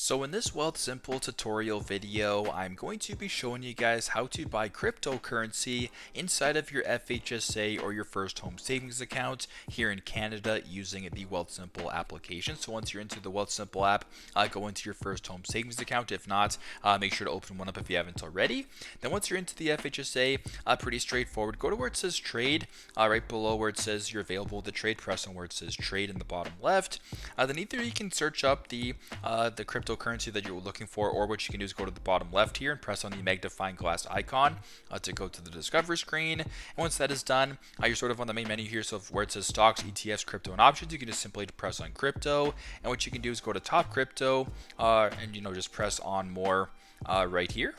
So in this Wealthsimple tutorial video, I'm going to be showing you guys how to buy cryptocurrency inside of your FHSA or your first home savings account here in Canada using the Wealthsimple application. So once you're into the Wealthsimple app, go into your first home savings account. If not, make sure to open one up if you haven't already. Then once you're into the FHSA, pretty straightforward. Go to where it says trade, right below where it says you're available to trade. Press on where it says trade in the bottom left. Then either you can search up the cryptocurrency that you're looking for, or what you can do is go to the bottom left here and press on the magnifying glass icon to go to the discover screen. And once that is done, you're sort of on the main menu here. So where it says stocks, ETFs, crypto, and options, you can just simply press on crypto. And what you can do is go to top crypto and just press on more right here.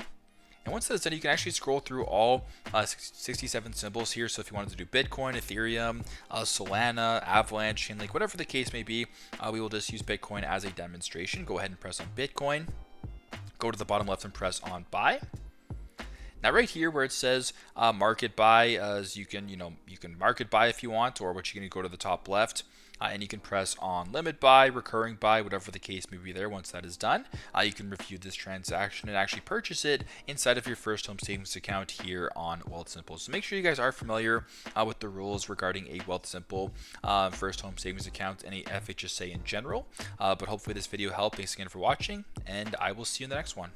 And once that's done, you can actually scroll through all 67 symbols here. So if you wanted to do Bitcoin, Ethereum, Solana, Avalanche, Chainlink, whatever the case may be, we will just use Bitcoin as a demonstration. Go ahead and press on Bitcoin. Go to the bottom left and press on buy. Now right here where it says market buy, you can market buy if you want, or what you can go to the top left and you can press on limit buy, recurring buy, whatever the case may be there. Once that is done, you can review this transaction and actually purchase it inside of your first home savings account here on Wealthsimple. So make sure you guys are familiar with the rules regarding a Wealthsimple first home savings account and a FHSA in general. But hopefully this video helped. Thanks again for watching, and I will see you in the next one.